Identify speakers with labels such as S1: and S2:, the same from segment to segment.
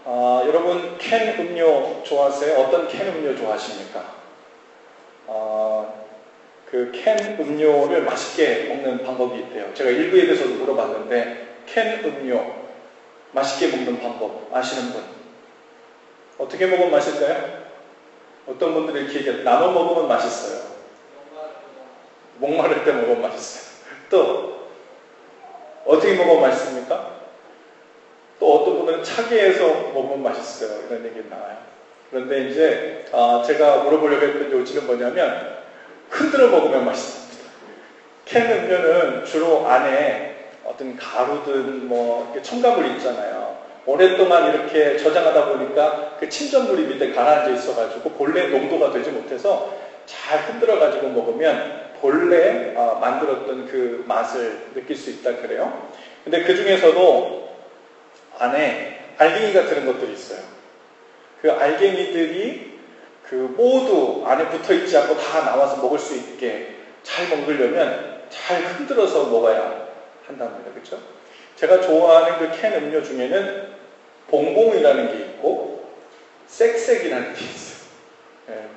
S1: 여러분 캔 음료 좋아하세요? 어떤 캔 음료 좋아하십니까? 그 캔 음료를 맛있게 먹는 방법이 있대요. 제가 일부에 대해서도 물어봤는데 캔 음료 맛있게 먹는 방법 아시는 분? 어떻게 먹으면 맛있어요? 어떤 분들이 이렇게 얘기해요. 나눠 먹으면 맛있어요. 목마를 때 먹으면 맛있어요. 또 어떻게 먹으면 맛있습니까? 또 어떤 분들은 차게 해서 먹으면 맛있어요. 이런 얘기 나와요. 그런데 이제 제가 물어보려고 했던 요지는 뭐냐면 흔들어 먹으면 맛있습니다. 캔 음료는 주로 안에 어떤 가루든 뭐 첨가물이 있잖아요. 오랫동안 이렇게 저장하다 보니까 그 침전물이 밑에 가라앉아 있어가지고 본래 농도가 되지 못해서 잘 흔들어가지고 먹으면 본래 만들었던 그 맛을 느낄 수 있다 그래요. 근데 그 중에서도 안에 알갱이가 들은 것들이 있어요. 그 알갱이들이 그 모두 안에 붙어 있지 않고 다 나와서 먹을 수 있게 잘 먹으려면 잘 흔들어서 먹어야 한답니다. 그렇죠? 제가 좋아하는 그 캔 음료 중에는 봉봉이라는 게 있고 쌕쌕이라는 게 있어요.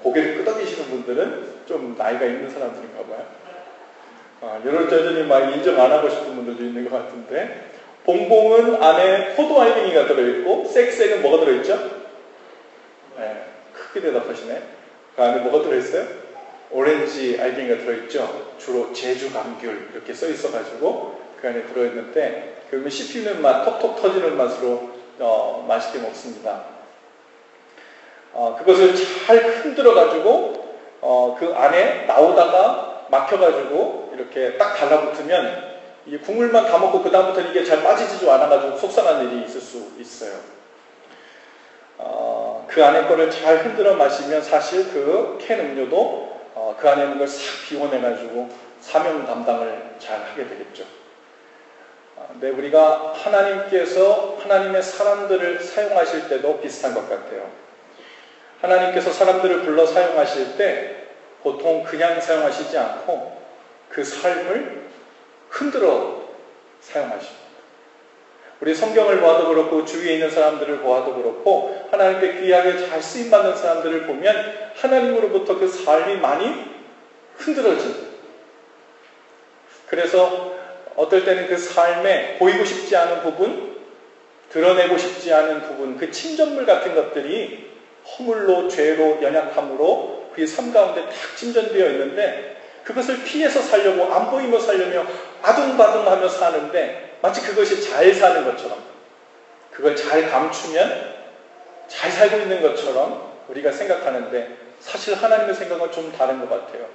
S1: 고개를 끄덕이시는 분들은 좀 나이가 있는 사람들인가 봐요. 여전히 막 인정 안 하고 싶은 분들도 있는 것 같은데 봉봉은 안에 포도 알갱이가 들어있고 쌕쌕은 뭐가 들어있죠? 크게 대답하시네. 그 안에 뭐가 들어있어요? 오렌지 알갱이가 들어있죠. 주로 제주 감귤 이렇게 써 있어가지고 그 안에 들어있는데 그러면 씹히는 맛, 톡톡 터지는 맛으로 맛있게 먹습니다. 그것을 잘 흔들어가지고 그 안에 나오다가 막혀가지고 이렇게 딱 달라붙으면 이 국물만 다 먹고 그 다음부터는 이게 잘 빠지지도 않아가지고 속상한 일이 있을 수 있어요. 그 안에 거를 잘 흔들어 마시면 사실 그 캔 음료도 그 안에 있는 걸 싹 비워내가지고 사명 감당을 잘 하게 되겠죠. 근데 우리가 하나님께서 하나님의 사람들을 사용하실 때도 비슷한 것 같아요. 하나님께서 사람들을 불러 사용하실 때 보통 그냥 사용하시지 않고 그 삶을 흔들어 사용하십니다. 우리 성경을 보아도 그렇고 주위에 있는 사람들을 보아도 그렇고 하나님께 귀하게 잘 쓰임받는 사람들을 보면 하나님으로부터 그 삶이 많이 흔들어집니다. 그래서 어떨 때는 그 삶에 보이고 싶지 않은 부분, 드러내고 싶지 않은 부분, 그 침전물 같은 것들이 허물로, 죄로, 연약함으로 그의 삶 가운데 탁 침전되어 있는데 그것을 피해서 살려고 안 보이며 살려며 아둥바둥하며 사는데 마치 그것이 잘 사는 것처럼 그걸 잘 감추면 잘 살고 있는 것처럼 우리가 생각하는데 사실 하나님의 생각은 좀 다른 것 같아요.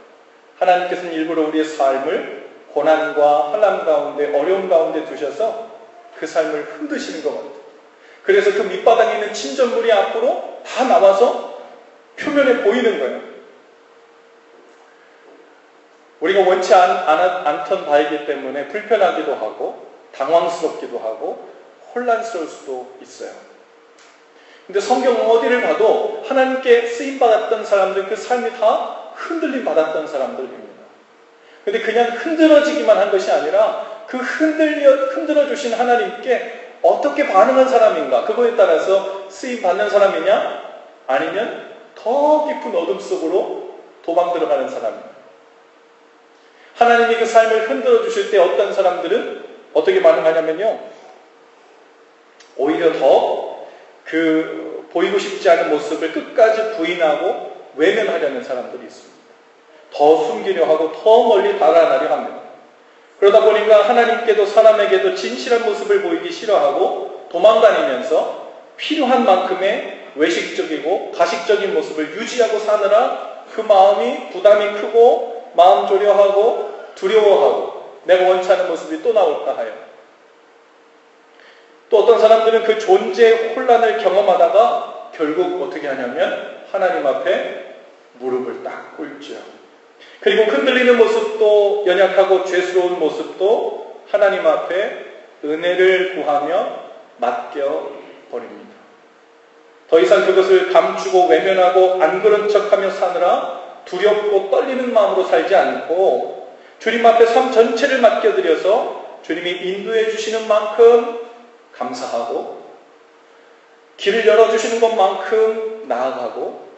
S1: 하나님께서는 일부러 우리의 삶을 고난과 환난 가운데 어려움 가운데 두셔서 그 삶을 흔드시는 것 같아요. 그래서 그 밑바닥에 있는 침전물이 앞으로 다 나와서 표면에 보이는 거예요. 우리가 원치 않던 바이기 때문에 불편하기도 하고 당황스럽기도 하고 혼란스러울 수도 있어요. 근데 성경 어디를 봐도 하나님께 쓰임받았던 사람들 그 삶이 다 흔들림 받았던 사람들입니다. 근데 그냥 흔들어지기만 한 것이 아니라 그 흔들어 주신 하나님께 어떻게 반응한 사람인가 그거에 따라서 쓰임받는 사람이냐 아니면 더 깊은 어둠 속으로 도망 들어가는 사람이냐. 하나님이 그 삶을 흔들어 주실 때 어떤 사람들은 어떻게 반응하냐면요. 오히려 더 그 보이고 싶지 않은 모습을 끝까지 부인하고 외면하려는 사람들이 있습니다. 더 숨기려 하고 더 멀리 달아나려 합니다. 그러다 보니까 하나님께도 사람에게도 진실한 모습을 보이기 싫어하고 도망다니면서 필요한 만큼의 외식적이고 가식적인 모습을 유지하고 사느라 그 마음이 부담이 크고 마음 졸여하고 두려워하고 내가 원치 않은 모습이 또 나올까 하여 또 어떤 사람들은 그 존재의 혼란을 경험하다가 결국 어떻게 하냐면 하나님 앞에 무릎을 딱 꿇죠. 그리고 흔들리는 모습도 연약하고 죄스러운 모습도 하나님 앞에 은혜를 구하며 맡겨버립니다. 더 이상 그것을 감추고 외면하고 안 그런 척하며 사느라 두렵고 떨리는 마음으로 살지 않고 주님 앞에 삶 전체를 맡겨드려서 주님이 인도해 주시는 만큼 감사하고 길을 열어주시는 것만큼 나아가고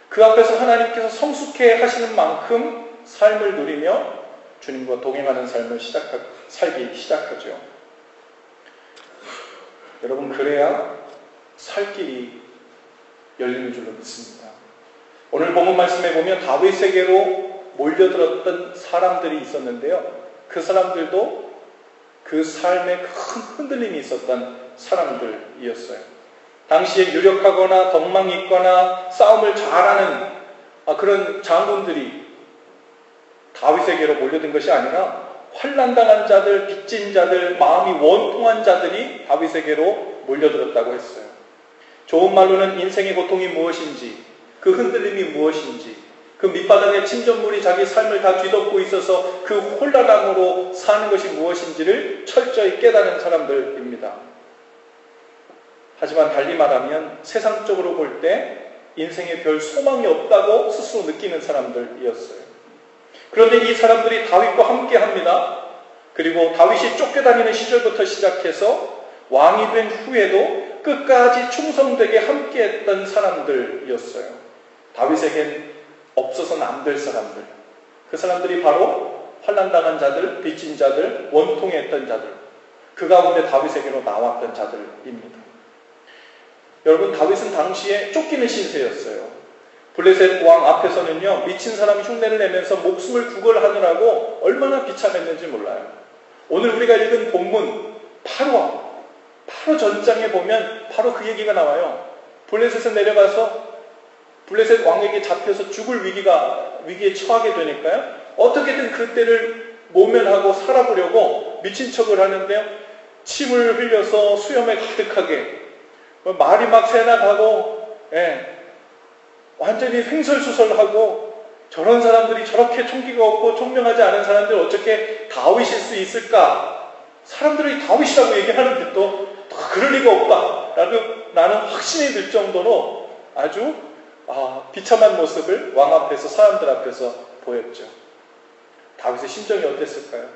S1: 그 앞에서 하나님께서 성숙해 하시는 만큼 삶을 누리며 주님과 동행하는 삶을 살기 시작하죠. 여러분, 그래야 살 길이 열리는 줄로 믿습니다. 오늘 본문 말씀에 보면 다윗에게로 몰려들었던 사람들이 있었는데요. 그 사람들도 그 삶에 큰 흔들림이 있었던 사람들이었어요. 당시에 유력하거나 덕망이 있거나 싸움을 잘하는 그런 장군들이 다윗에게로 몰려든 것이 아니라 환난당한 자들, 빚진 자들, 마음이 원통한 자들이 다윗에게로 몰려들었다고 했어요. 좋은 말로는 인생의 고통이 무엇인지, 그 흔들림이 무엇인지, 그 밑바닥에 침전물이 자기 삶을 다 뒤덮고 있어서 그 혼란함으로 사는 것이 무엇인지를 철저히 깨달은 사람들입니다. 하지만 달리 말하면 세상적으로 볼 때 인생에 별 소망이 없다고 스스로 느끼는 사람들이었어요. 그런데 이 사람들이 다윗과 함께 합니다. 그리고 다윗이 쫓겨다니는 시절부터 시작해서 왕이 된 후에도 끝까지 충성되게 함께했던 사람들이었어요. 다윗에겐 없어서는 안 될 사람들. 그 사람들이 바로 환난당한 자들, 빚진 자들, 원통했던 자들. 그 가운데 다윗에게로 나왔던 자들입니다. 여러분, 다윗은 당시에 쫓기는 신세였어요. 블레셋 왕 앞에서는요, 미친 사람이 흉내를 내면서 목숨을 구걸하느라고 얼마나 비참했는지 몰라요. 오늘 우리가 읽은 본문 바로 전장에 보면 바로 그 얘기가 나와요. 블레셋에 내려가서 블레셋 왕에게 잡혀서 죽을 위기에 처하게 되니까요, 어떻게든 그때를 모면하고 살아보려고 미친 척을 하는데요, 침을 흘려서 수염에 가득하게 말이 막 새나가고, 완전히 횡설수설하고, 저런 사람들이 저렇게 총기가 없고 총명하지 않은 사람들 어떻게 다윗일 수 있을까? 사람들이 다윗이라고 얘기하는데 또 그럴 리가 없다라고 나는 확신이 들 정도로 아주 비참한 모습을 왕 앞에서, 사람들 앞에서 보였죠. 다윗의 심정이 어땠을까요?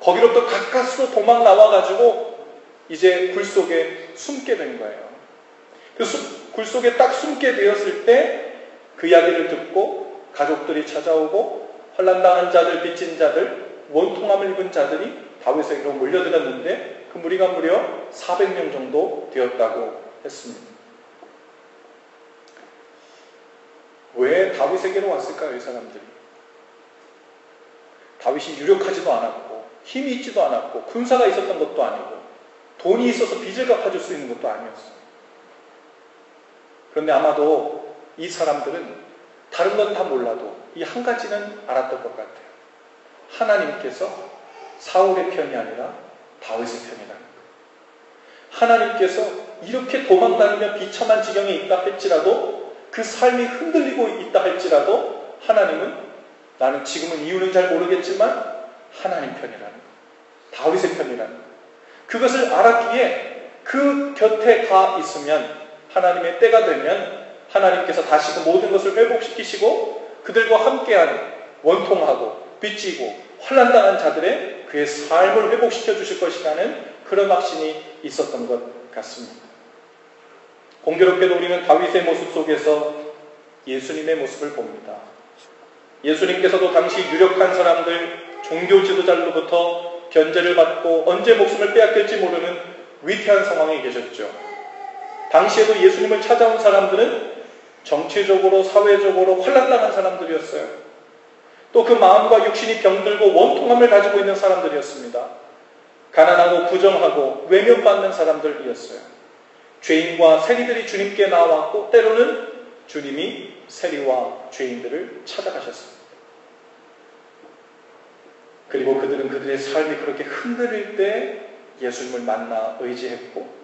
S1: 거기로부터 가까스로 도망 나와가지고 이제 굴 속에 숨게 된 거예요. 그 굴 속에 딱 숨게 되었을 때 그 이야기를 듣고 가족들이 찾아오고 환난당한 자들, 빚진 자들, 원통함을 입은 자들이 다윗에게로 몰려들었는데 그 무리가 무려 400명 정도 되었다고 했습니다. 왜 다윗에게로 왔을까요, 이 사람들이? 다윗이 유력하지도 않았고 힘이 있지도 않았고 군사가 있었던 것도 아니고 돈이 있어서 빚을 갚아줄 수 있는 것도 아니었어요. 그런데 아마도 이 사람들은 다른 건 다 몰라도 이 한 가지는 알았던 것 같아요. 하나님께서 사울의 편이 아니라 다윗의 편이라는 것. 하나님께서 이렇게 도망다니며 비참한 지경에 있다 할지라도, 그 삶이 흔들리고 있다 할지라도 하나님은, 나는 지금은 이유는 잘 모르겠지만 하나님 편이라는 것, 다윗의 편이라는 것, 그것을 알았기에 그 곁에 가 있으면, 하나님의 때가 되면 하나님께서 다시 그 모든 것을 회복시키시고 그들과 함께하는, 원통하고 빚지고 환난당한 자들의 그의 삶을 회복시켜 주실 것이라는 그런 확신이 있었던 것 같습니다. 공교롭게도 우리는 다윗의 모습 속에서 예수님의 모습을 봅니다. 예수님께서도 당시 유력한 사람들, 종교 지도자로부터 변제를 받고 언제 목숨을 빼앗길지 모르는 위태한 상황에 계셨죠. 당시에도 예수님을 찾아온 사람들은 정치적으로, 사회적으로 환난당한 사람들이었어요. 또 그 마음과 육신이 병들고 원통함을 가지고 있는 사람들이었습니다. 가난하고 부정하고 외면받는 사람들이었어요. 죄인과 세리들이 주님께 나왔고 때로는 주님이 세리와 죄인들을 찾아가셨습니다. 그리고 그들은 그들의 삶이 그렇게 흔들릴 때 예수님을 만나 의지했고,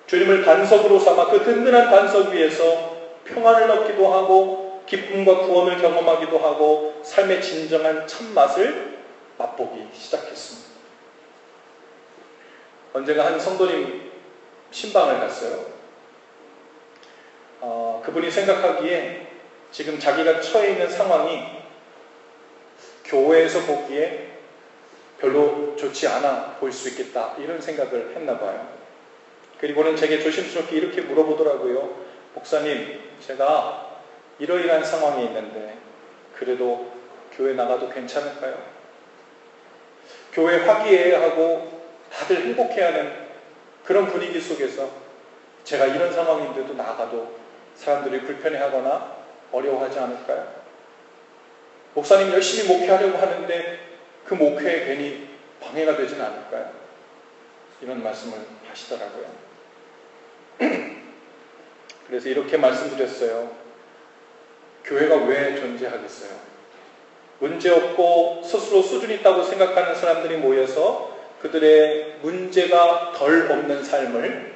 S1: 주님을 반석으로 삼아 그 든든한 반석 위에서 평안을 얻기도 하고 기쁨과 구원을 경험하기도 하고 삶의 진정한 참맛을 맛보기 시작했습니다. 언젠가 한 성도님 신방을 갔어요. 그분이 생각하기에 지금 자기가 처해 있는 상황이 교회에서 보기에 별로 좋지 않아 보일 수 있겠다, 이런 생각을 했나 봐요. 그리고는 제게 조심스럽게 이렇게 물어보더라고요. 목사님, 제가 이러이러한 상황이 있는데 그래도 교회 나가도 괜찮을까요? 교회 화기애애하고 다들 행복해하는 그런 분위기 속에서 제가 이런 상황인데도 나가도 사람들이 불편해하거나 어려워하지 않을까요? 목사님 열심히 목회하려고 하는데 그 목회에 괜히 방해가 되진 않을까요? 이런 말씀을 하시더라고요. 그래서 이렇게 말씀드렸어요. 교회가 왜 존재하겠어요? 문제없고 스스로 수준 있다고 생각하는 사람들이 모여서 그들의 문제가 덜 없는 삶을,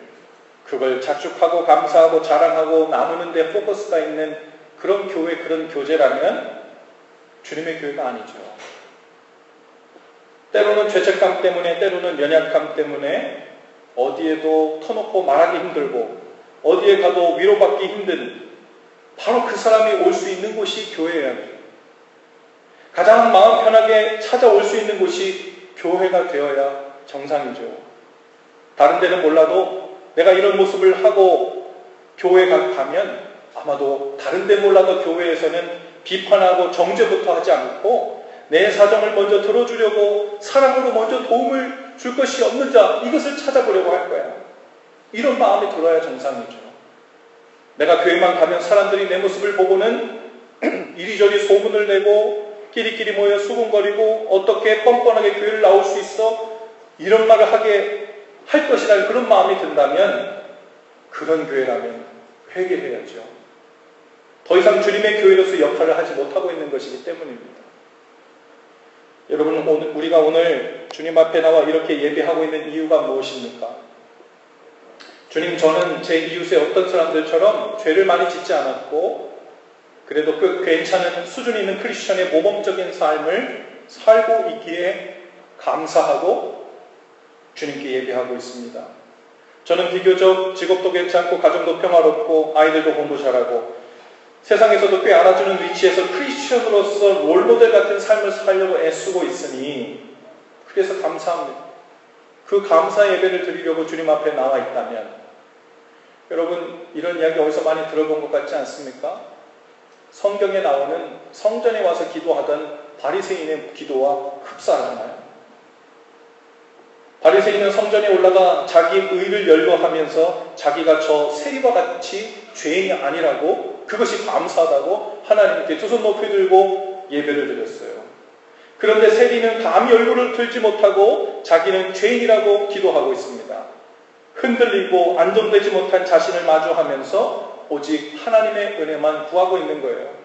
S1: 그걸 자축하고 감사하고 자랑하고 나누는 데 포커스가 있는 그런 교회, 그런 교제라면 주님의 교회가 아니죠. 때로는 죄책감 때문에, 때로는 연약감 때문에 어디에도 터놓고 말하기 힘들고 어디에 가도 위로받기 힘든 바로 그 사람이 올 수 있는 곳이 교회예요. 가장 마음 편하게 찾아올 수 있는 곳이 교회가 되어야 정상이죠. 다른 데는 몰라도 내가 이런 모습을 하고 교회에 가면 아마도 다른 데 몰라도 교회에서는 비판하고 정죄부터 하지 않고 내 사정을 먼저 들어주려고 사랑으로 먼저 도움을 줄 것이 없는 자, 이것을 찾아보려고 할 거야. 이런 마음이 들어야 정상이죠. 내가 교회만 가면 사람들이 내 모습을 보고는 이리저리 소문을 내고 끼리끼리 모여 수군거리고 어떻게 뻔뻔하게 교회를 나올 수 있어? 이런 말을 하게 할 것이라는 그런 마음이 든다면 그런 교회라면 회개해야죠. 더 이상 주님의 교회로서 역할을 하지 못하고 있는 것이기 때문입니다. 여러분, 우리가 오늘 주님 앞에 나와 이렇게 예배하고 있는 이유가 무엇입니까? 주님, 저는 제 이웃의 어떤 사람들처럼 죄를 많이 짓지 않았고 그래도 그 괜찮은 수준 있는 크리스천의 모범적인 삶을 살고 있기에 감사하고 주님께 예배하고 있습니다. 저는 비교적 직업도 괜찮고 가정도 평화롭고 아이들도 공부 잘하고 세상에서도 꽤 알아주는 위치에서 크리스천으로서 롤모델 같은 삶을 살려고 애쓰고 있으니 그래서 감사합니다. 그 감사 예배를 드리려고 주님 앞에 나와 있다면 여러분, 이런 이야기 어디서 많이 들어본 것 같지 않습니까? 성경에 나오는 성전에 와서 기도하던 바리새인의 기도와 흡사하잖아요. 바리새인은 성전에 올라가 자기 의를 열거하면서 자기가 저 세리와 같이 죄인이 아니라고, 그것이 감사하다고 하나님께 두 손 높이 들고 예배를 드렸어요. 그런데 세리는 감히 얼굴을 들지 못하고 자기는 죄인이라고 기도하고 있습니다. 흔들리고 안정되지 못한 자신을 마주하면서 오직 하나님의 은혜만 구하고 있는 거예요.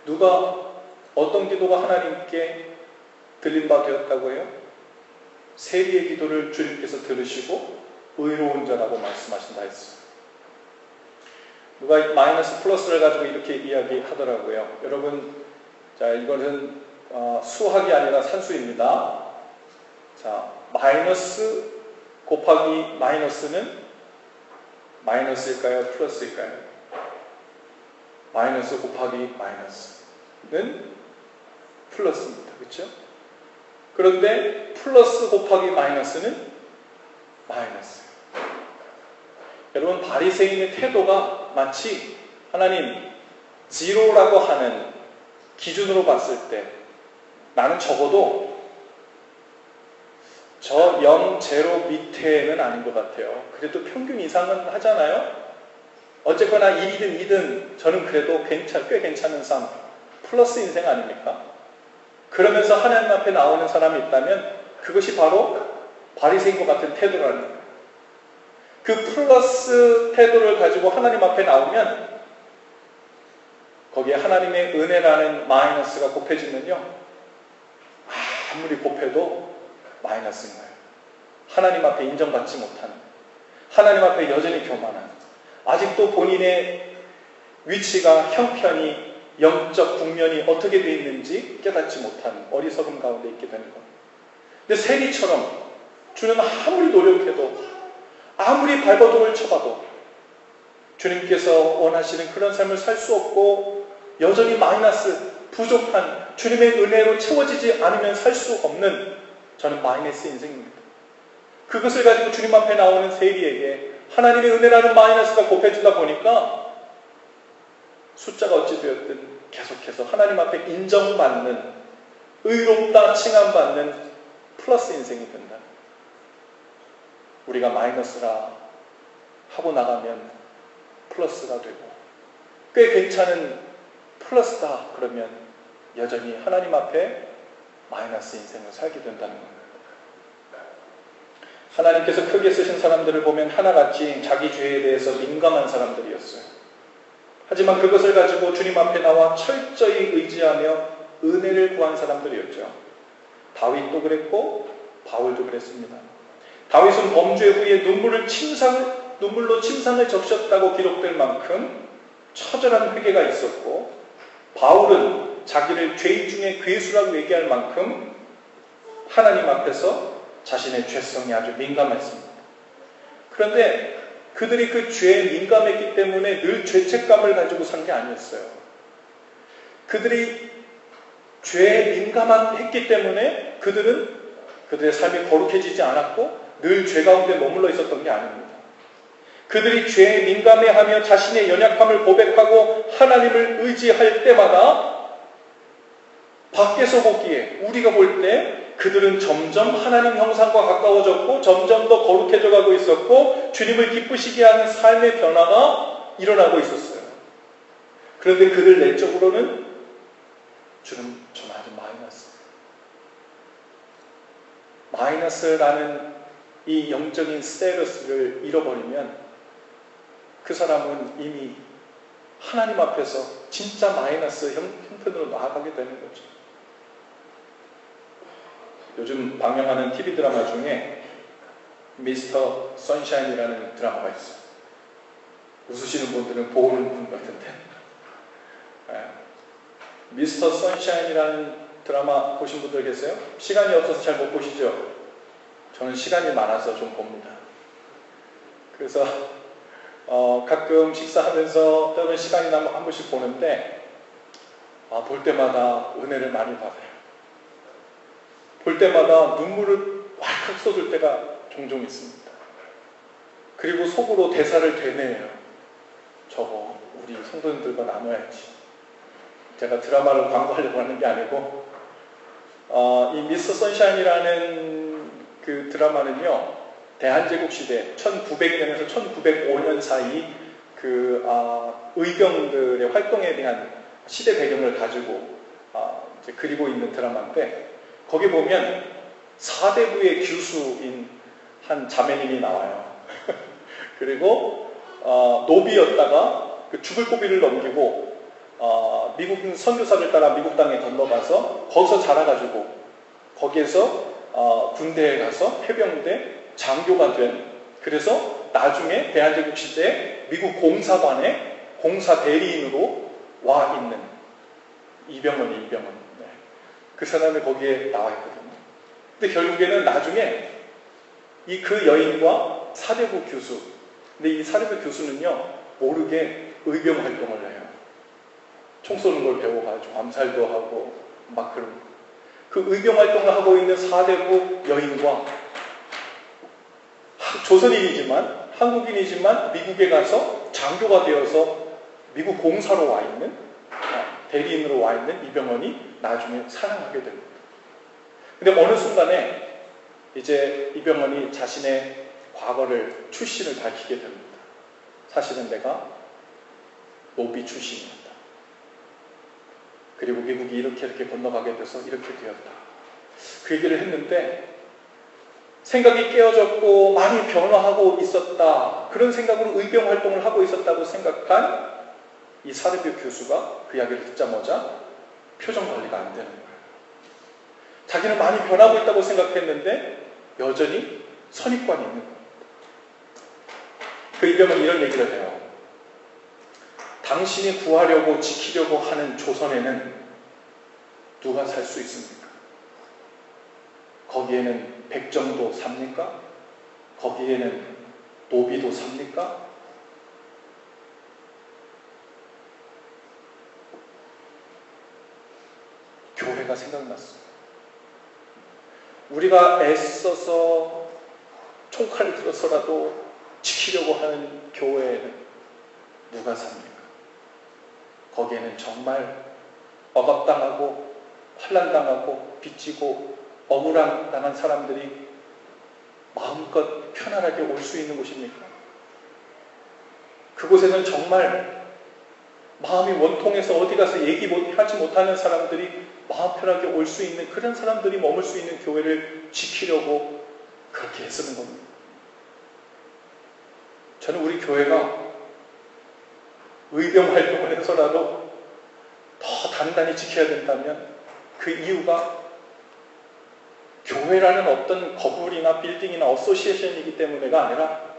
S1: 누가 어떤 기도가 하나님께 들린 바 되었다고 해요? 세리의 기도를 주님께서 들으시고 의로운 자라고 말씀하신다 했어요. 누가 마이너스 플러스를 가지고 이렇게 이야기하더라고요. 여러분, 자, 이것은 수학이 아니라 산수입니다. 자, 마이너스 곱하기 마이너스는 마이너스일까요? 플러스일까요? 마이너스 곱하기 마이너스는 플러스입니다. 그렇죠? 그런데 플러스 곱하기 마이너스는 마이너스. 여러분, 바리새인의 태도가 마치 하나님 제로라고 하는 기준으로 봤을 때 나는 적어도 저 0, 제로 밑에는 아닌 것 같아요. 그래도 평균 이상은 하잖아요. 어쨌거나 1이든 2든 저는 그래도 꽤 괜찮은 삶, 플러스 인생 아닙니까? 그러면서 하나님 앞에 나오는 사람이 있다면 그것이 바로 바리새인과 같은 태도라는 거예요. 그 플러스 태도를 가지고 하나님 앞에 나오면 거기에 하나님의 은혜라는 마이너스가 곱해지면요, 아무리 곱해도 마이너스인 거예요. 하나님 앞에 인정받지 못하는, 하나님 앞에 여전히 교만한, 아직도 본인의 위치가 형편이 영적 국면이 어떻게 되어 있는지 깨닫지 못하는 어리석음 가운데 있게 되는 겁니다. 근데 세리처럼 주는 아무리 노력해도 아무리 발버둥을 쳐봐도 주님께서 원하시는 그런 삶을 살 수 없고 여전히 마이너스, 부족한, 주님의 은혜로 채워지지 않으면 살 수 없는, 저는 마이너스 인생입니다. 그것을 가지고 주님 앞에 나오는 세리에게 하나님의 은혜라는 마이너스가 곱해지다 보니까 숫자가 어찌 되었든 계속해서 하나님 앞에 인정받는, 의롭다 칭함받는 플러스 인생이 된다. 우리가 마이너스라 하고 나가면 플러스가 되고, 꽤 괜찮은 플러스다 그러면 여전히 하나님 앞에 마이너스 인생을 살게 된다는 겁니다. 하나님께서 크게 쓰신 사람들을 보면 하나같이 자기 죄에 대해서 민감한 사람들이었어요. 하지만 그것을 가지고 주님 앞에 나와 철저히 의지하며 은혜를 구한 사람들이었죠. 다윗도 그랬고 바울도 그랬습니다. 다윗은 범죄 후에 눈물로 침상을 적셨다고 기록될 만큼 처절한 회개가 있었고, 바울은 자기를 죄인 중에 괴수라고 얘기할 만큼 하나님 앞에서 자신의 죄성이 아주 민감했습니다. 그런데 그들이 그 죄에 민감했기 때문에 늘 죄책감을 가지고 산 게 아니었어요. 그들이 죄에 민감했기 때문에 그들은 그들의 삶이 거룩해지지 않았고 늘 죄 가운데 머물러 있었던 게 아닙니다. 그들이 죄에 민감해하며 자신의 연약함을 고백하고 하나님을 의지할 때마다 밖에서 보기에, 우리가 볼 때 그들은 점점 하나님 형상과 가까워졌고 점점 더 거룩해져 가고 있었고 주님을 기쁘시게 하는 삶의 변화가 일어나고 있었어요. 그런데 그들 내적으로는 저는 아주 마이너스라는 이 영적인 스테러스를 잃어버리면 그 사람은 이미 하나님 앞에서 진짜 마이너스 형편으로 나아가게 되는 거죠. 요즘 방영하는 TV 드라마 중에 미스터 선샤인이라는 드라마가 있어요. 웃으시는 분들은 보는 분 같은데, 미스터 선샤인이라는 드라마 보신 분들 계세요? 시간이 없어서 잘 못 보시죠? 저는 시간이 많아서 좀 봅니다. 그래서 가끔 식사하면서 또는 시간이 나면 한 번씩 보는데 볼 때마다 은혜를 많이 받아요. 볼 때마다 눈물을 왈칵 쏟을 때가 종종 있습니다. 그리고 속으로 대사를 되뇌요. 저거 우리 성도님들과 나눠야지. 제가 드라마를 광고하려고 하는 게 아니고 이 미스터 선샤인이라는 그 드라마는요, 대한제국 시대 1900년에서 1905년 사이 그 의병들의 활동에 대한 시대 배경을 가지고 이제 그리고 있는 드라마인데, 거기 보면 사대부의 교수인 한 자매님이 나와요. 그리고 노비였다가 그 죽을 고비를 넘기고 미국 선교사를 따라 미국 땅에 건너가서 거기서 자라가지고 거기에서 군대에 가서 해병대 장교가 된, 그래서 나중에 대한제국 시대에 미국 공사관의 공사 대리인으로 와 있는 이병헌. 네. 그 사람이 거기에 나와 있거든요. 근데 결국에는 나중에 그 여인과 사대부 교수, 근데 이 사대부 교수는요 모르게 의병 활동을 해요. 총 쏘는 걸 배워가지고 암살도 하고 막 그런, 그 의병 활동을 하고 있는 사대부 여인과 조선인이지만 한국인이지만 미국에 가서 장교가 되어서 미국 공사로 와 있는, 대리인으로 와 있는 이병헌이 나중에 사랑하게 됩니다. 근데 어느 순간에 이제 이병헌이 자신의 과거를, 출신을 밝히게 됩니다. 사실은 내가 노비 출신이었다. 그리고 미국이 이렇게 건너가게 돼서 이렇게 되었다. 그 얘기를 했는데 생각이 깨어졌고 많이 변화하고 있었다. 그런 생각으로 의병 활동을 하고 있었다고 생각한 이 사대부 교수가 그 이야기를 듣자마자 표정 관리가 안 되는 거예요. 자기는 많이 변하고 있다고 생각했는데 여전히 선입관이 있는 거예요. 그 이병헌이 이런 얘기를 해요. 당신이 구하려고 지키려고 하는 조선에는 누가 살 수 있습니까? 거기에는 백정도 삽니까? 거기에는 노비도 삽니까? 교회가 생각났어요. 우리가 애써서 총칼을 들어서라도 지키려고 하는 교회에는 누가 삽니까? 거기에는 정말 억압당하고 환난당하고 빚지고 억울함 당한 사람들이 마음껏 편안하게 올 수 있는 곳입니까? 그곳에는 정말 마음이 원통해서 어디 가서 얘기하지 못하는 사람들이 마음 편하게 올 수 있는 그런 사람들이 머물 수 있는 교회를 지키려고 그렇게 애쓰는 겁니다. 저는 우리 교회가 의병 활동을 해서라도 더 단단히 지켜야 된다면 그 이유가 교회라는 어떤 건물이나 빌딩이나 어소시에이션이기 때문에가 아니라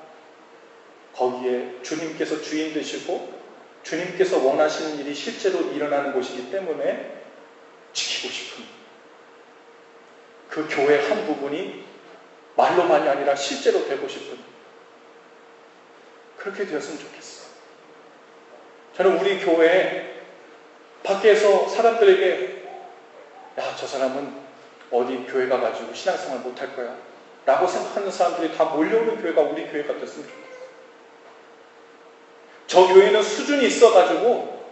S1: 거기에 주님께서 주인 되시고 주님께서 원하시는 일이 실제로 일어나는 곳이기 때문에 지키고 싶은 그 교회 한 부분이 말로만이 아니라 실제로 되고 싶은 그렇게 되었으면 좋겠어요. 저는 우리 교회에 밖에서 사람들에게 야, 저 사람은 어디 교회 가가지고 신앙생활 못할 거야 라고 생각하는 사람들이 다 몰려오는 교회가 우리 교회가 됐으면 좋겠어요. 저 교회는 수준이 있어가지고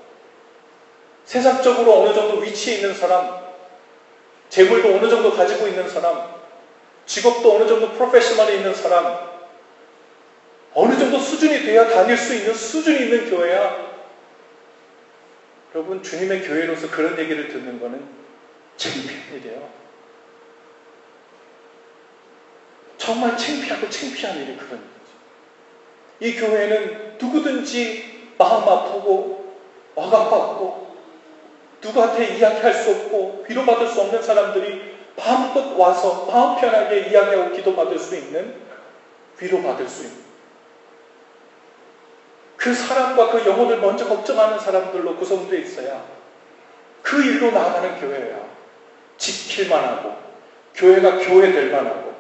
S1: 세상적으로 어느 정도 위치에 있는 사람, 재물도 어느 정도 가지고 있는 사람, 직업도 어느 정도 프로페셔널에 있는 사람, 어느 정도 수준이 돼야 다닐 수 있는 수준이 있는 교회야. 여러분, 주님의 교회로서 그런 얘기를 듣는 거는 창피한 일이에요. 정말 창피하고 창피한 일이 그런 거죠. 이 교회는 누구든지 마음 아프고 억압받고 누구한테 이야기할 수 없고 위로받을 수 없는 사람들이 마음껏 와서 마음 편하게 이야기하고 기도받을 수 있는 위로받을 수 있는 그 사람과 그 영혼을 먼저 걱정하는 사람들로 구성되어 있어야 그 일로 나아가는 교회야. 지킬만 하고 교회가 교회될 만하고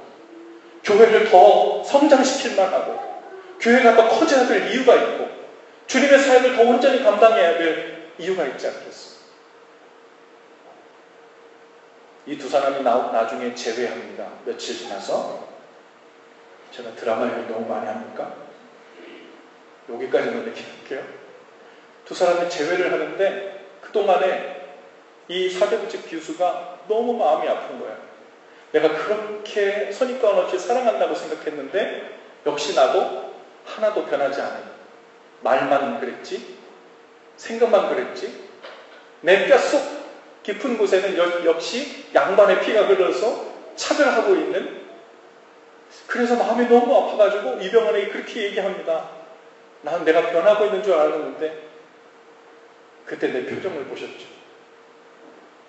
S1: 교회를 더 성장시킬만 하고 교회가 더 커져야 될 이유가 있고 주님의 사역을 더 온전히 감당해야 될 이유가 있지 않겠어요? 이 두 사람이 나중에 제외합니다. 며칠 지나서. 제가 드라마 얘기를 너무 많이 합니까? 여기까지만 얘기할게요. 두 사람이 제외를 하는데 그동안에 이 사대부집 교수가 너무 마음이 아픈 거예요. 내가 그렇게 선입견 없이 사랑한다고 생각했는데 역시 나도 하나도 변하지 않아요. 말만 그랬지, 생각만 그랬지, 내 뼛속 깊은 곳에는 역시 양반의 피가 흘러서 차별하고 있는, 그래서 마음이 너무 아파가지고 이 병원에 그렇게 얘기합니다. 난 내가 변하고 있는 줄 알았는데 그때 내 표정을 보셨죠.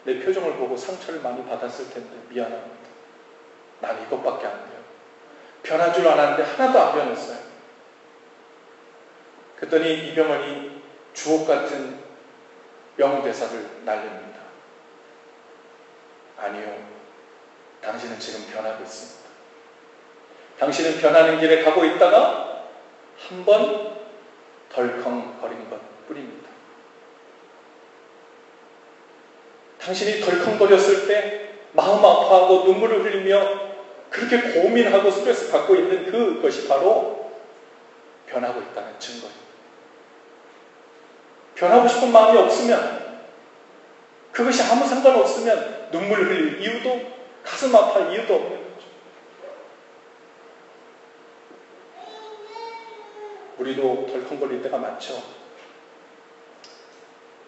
S1: 내 표정을 보고 상처를 많이 받았을 텐데 미안합니다. 난 이것밖에 안 돼요. 변한 줄 알았는데 하나도 안 변했어요. 그랬더니 이 병원이 주옥 같은 명대사를 날립니다. 아니요. 당신은 지금 변하고 있습니다. 당신은 변하는 길에 가고 있다가 한 번 덜컹거린 것 뿐입니다. 당신이 덜컹거렸을 때 마음 아파하고 눈물을 흘리며 그렇게 고민하고 스트레스 받고 있는 그것이 바로 변하고 있다는 증거입니다. 변하고 싶은 마음이 없으면, 그것이 아무 상관없으면 눈물 흘릴 이유도 가슴 아파할 이유도 없는 거죠. 우리도 덜컹거릴 때가 많죠.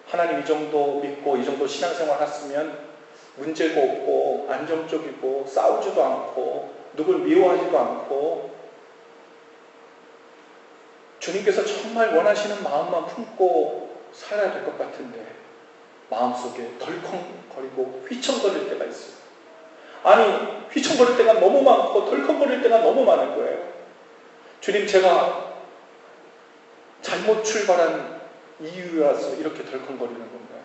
S1: 하나님 이 정도 믿고 이 정도 신앙생활 했으면 문제가 없고 안정적이고 싸우지도 않고 누굴 미워하지도 않고 주님께서 정말 원하시는 마음만 품고 살아야 될 것 같은데 마음속에 덜컹거리고 휘청거릴 때가 있어요. 아니, 휘청거릴 때가 너무 많고 덜컹거릴 때가 너무 많은 거예요. 주님, 제가 잘못 출발한 이유라서 이렇게 덜컹거리는 건가요?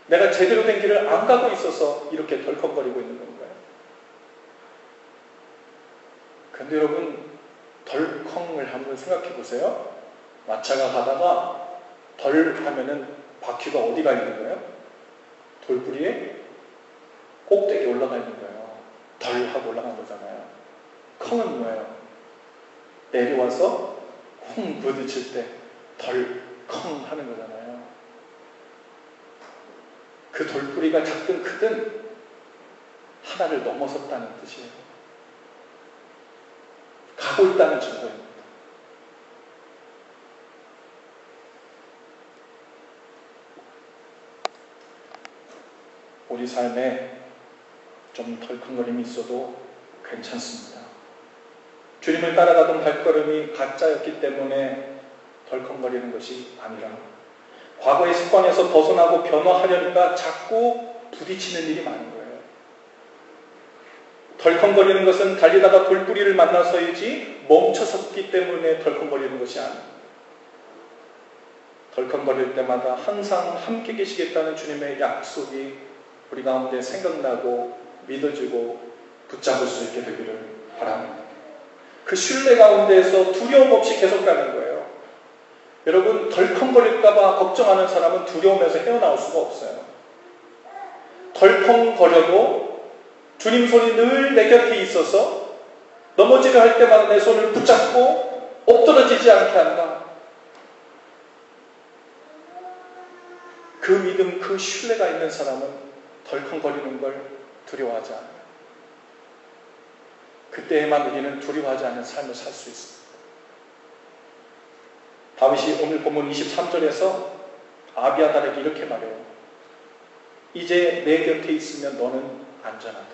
S1: 내가 제대로 된 길을 안 가고 있어서 이렇게 덜컹거리고 있는 건가요? 근데 여러분, 덜컹을 한번 생각해 보세요. 마차가 가다가 덜 하면은 바퀴가 어디가 있는 거예요? 돌부리에 꼭대기 올라가 있는 거예요. 덜 하고 올라간 거잖아요. 컹은 뭐예요? 내려와서 콩 부딪힐 때 덜컹 하는 거잖아요. 그 돌뿌리가 작든 크든 하나를 넘어섰다는 뜻이에요. 가고 있다는 증거입니다. 우리 삶에 좀 덜컹거림이 있어도 괜찮습니다. 주님을 따라가던 발걸음이 가짜였기 때문에 덜컹거리는 것이 아니라 과거의 습관에서 벗어나고 변화하려니까 자꾸 부딪히는 일이 많은 거예요. 덜컹거리는 것은 달리다가 돌뿌리를 만나서이지 멈춰섰기 때문에 덜컹거리는 것이 아닙니다. 덜컹거릴 때마다 항상 함께 계시겠다는 주님의 약속이 우리 가운데 생각나고 믿어지고 붙잡을 수 있게 되기를 바랍니다. 그 신뢰 가운데에서 두려움 없이 계속 가는 거예요. 여러분, 덜컹거릴까봐 걱정하는 사람은 두려움에서 헤어나올 수가 없어요. 덜컹거려도 주님 손이 늘 내 곁에 있어서 넘어지려 할 때마다 내 손을 붙잡고 엎드러지지 않게 한다. 그 믿음, 그 신뢰가 있는 사람은 덜컹거리는 걸 두려워하지 않아요. 그때에만 우리는 두려워하지 않는 삶을 살 수 있습니다. 다윗이 오늘 본문 23절에서 아비아달에게 이렇게 말해요. 이제 내 곁에 있으면 너는 안전하다.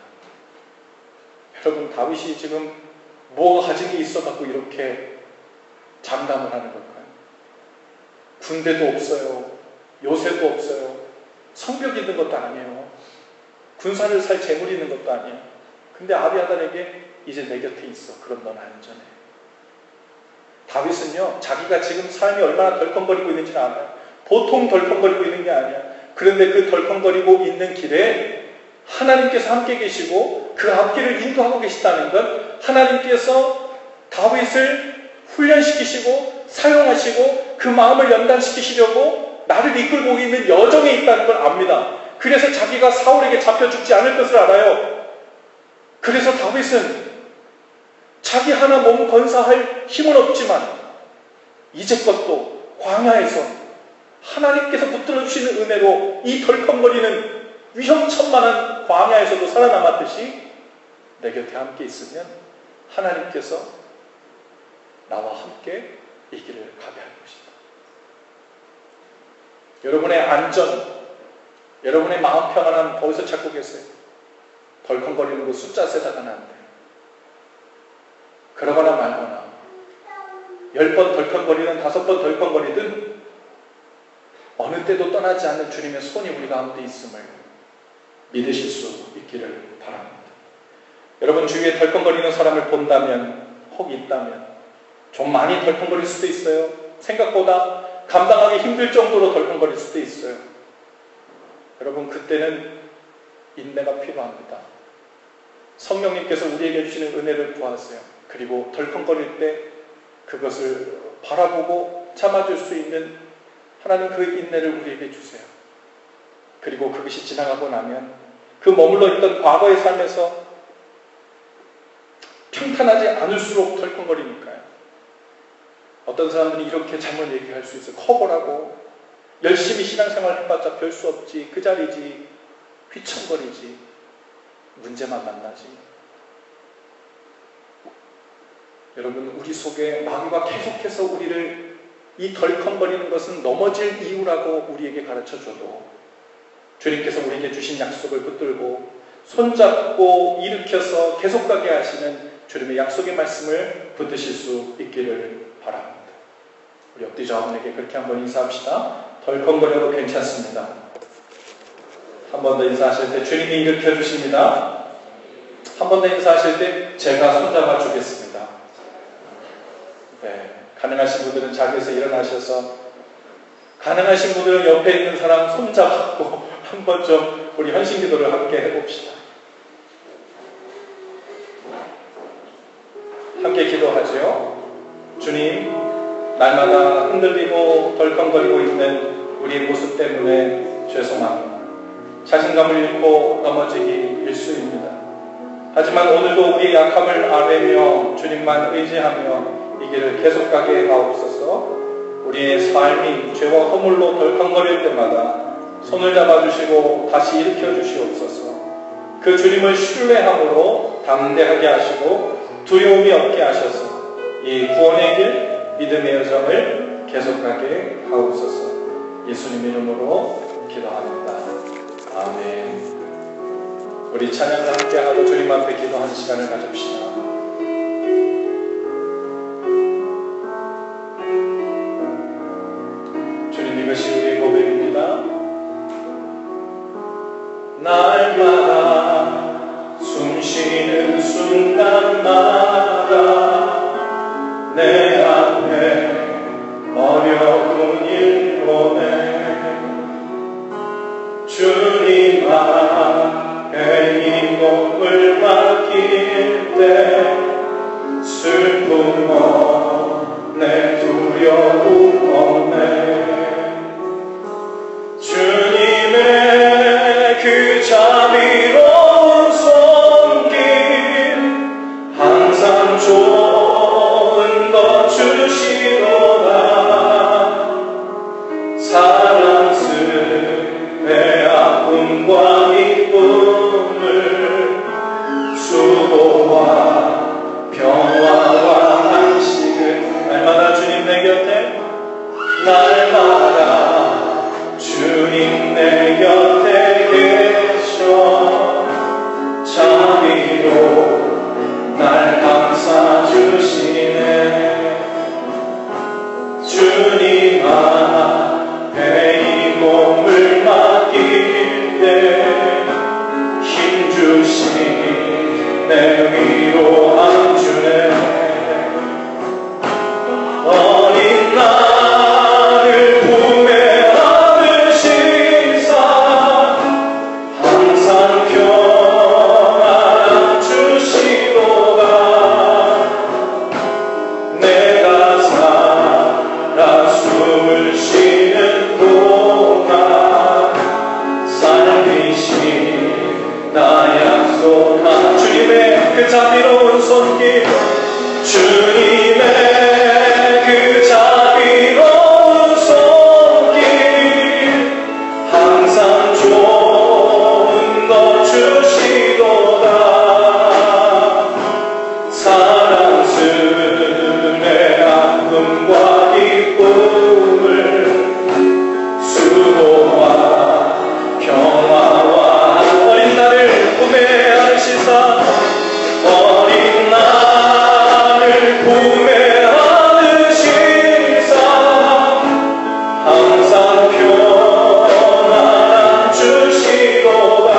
S1: 여러분, 다윗이 지금 뭐가 가진 게 있어갖고 이렇게 장담을 하는 걸까요? 군대도 없어요. 요새도 없어요. 성벽이 있는 것도 아니에요. 군사를 살 재물이 있는 것도 아니에요. 근데 아비아달에게 이제 내 곁에 있어. 그럼 넌 안전해. 다윗은요, 자기가 지금 삶이 얼마나 덜컹거리고 있는지는 알아요. 보통 덜컹거리고 있는 게 아니야. 그런데 그 덜컹거리고 있는 길에 하나님께서 함께 계시고 그 앞길을 인도하고 계시다는 것, 하나님께서 다윗을 훈련시키시고 사용하시고 그 마음을 연단시키시려고 나를 이끌고 있는 여정에 있다는 걸 압니다. 그래서 자기가 사울에게 잡혀 죽지 않을 것을 알아요. 그래서 다윗은 자기 하나 몸 건사할 힘은 없지만 이제껏도 광야에서 하나님께서 붙들어 주시는 은혜로 이 덜컹거리는 위험천만한 광야에서도 살아남았듯이 내 곁에 함께 있으면 하나님께서 나와 함께 이 길을 가게 할 것이다. 여러분의 안전, 여러분의 마음 평안함 어디서 찾고 계세요? 덜컹거리는 거 숫자 세다가는 안 돼요. 그러거나 말거나 10번 덜컹거리든 5번 덜컹거리든 어느 때도 떠나지 않는 주님의 손이 우리 가운데 있음을 믿으실 수 있기를 바랍니다. 여러분, 주위에 덜컹거리는 사람을 본다면, 혹 있다면 좀 많이 덜컹거릴 수도 있어요. 생각보다 감당하기 힘들 정도로 덜컹거릴 수도 있어요. 여러분, 그때는 인내가 필요합니다. 성령님께서 우리에게 주시는 은혜를 구하세요. 그리고 덜컹거릴 때 그것을 바라보고 참아줄 수 있는 하나님 그 인내를 우리에게 주세요. 그리고 그것이 지나가고 나면 그 머물러 있던 과거의 삶에서 평탄하지 않을수록 덜컹거리니까요. 어떤 사람들이 이렇게 잘못 얘기할 수 있어요. 커보라고 열심히 신앙생활 해봤자 별 수 없지, 그 자리지, 휘청거리지, 문제만 만나지. 여러분, 우리 속에 마귀가 계속해서 우리를 이 덜컹거리는 것은 넘어질 이유라고 우리에게 가르쳐줘도 주님께서 우리에게 주신 약속을 붙들고 손잡고 일으켜서 계속 가게 하시는 주님의 약속의 말씀을 붙드실 수 있기를 바랍니다. 우리 옆뒤 좌우에게 그렇게 한번 인사합시다. 덜컹거려도 괜찮습니다. 한 번 더 인사하실 때 주님이 일으켜 주십니다. 한 번 더 인사하실 때 제가 손잡아 주겠습니다. 네, 가능하신 분들은 자리에서 일어나셔서, 가능하신 분들은 옆에 있는 사람 손잡고 한번 좀 우리 헌신기도를 함께 해봅시다. 함께 기도하죠. 주님, 날마다 흔들리고 덜컹거리고 있는 우리의 모습 때문에 죄송합니다. 자신감을 잃고 넘어지기 일쑤입니다. 하지만 오늘도 우리의 약함을 아뢰며 주님만 의지하며 이 길을 계속 가게 하옵소서. 우리의 삶이 죄와 허물로 덜컹거릴 때마다 손을 잡아주시고 다시 일으켜 주시옵소서. 그 주님을 신뢰함으로 담대하게 하시고 두려움이 없게 하셔서 이 구원의 길, 믿음의 여정을 계속하게 하옵소서. 예수님 이름으로 기도합니다. 아멘. 우리 찬양을 함께하고 주님 앞에 기도하는 시간을 가집시다. 주님, 이것이 우리의 고백입니다. 날마다 숨쉬는 순간마다 내 앞에 어려운 일 보내 주님 앞에 이 몸을 맡길 때 슬픔 없네 두려움 없네 주님의 그 자비로운 손길 항상 좋은 것 주시도다 사랑스레 아픔과 기쁨을 수고와 평화와 안식을 날마다 주님 내 곁에 날마다 주님 내 곁에 계셔 자비로 날 감싸주시네 주님 앞에 이 몸을 맡길 때 힘주신 내 위로함 주네 어린 나를 품에 안으신 항상 평안 주시도다 내가 살아 숨을 쉬는 동안 살리신 나 약속한 주님의 그 자비로운 손길 주님의 그 자비로운 손길 항상 좋은 것 주시도다 사랑스레 아픔과 기쁨을 수고와 평화와 어린 나를 품에 안으시사 어린 나를 품에 안으시사 항상 평안 주시도다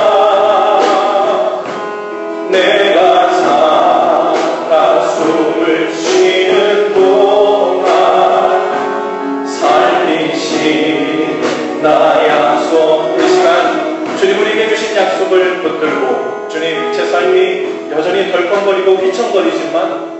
S1: 내가 살아 숨을 쉬는 동안 살리신 나 약속 이 시간 주님 우리에게 주신 약속을 붙들고 주님 제 삶이 여전히 덜컹거리고 휘청거리지만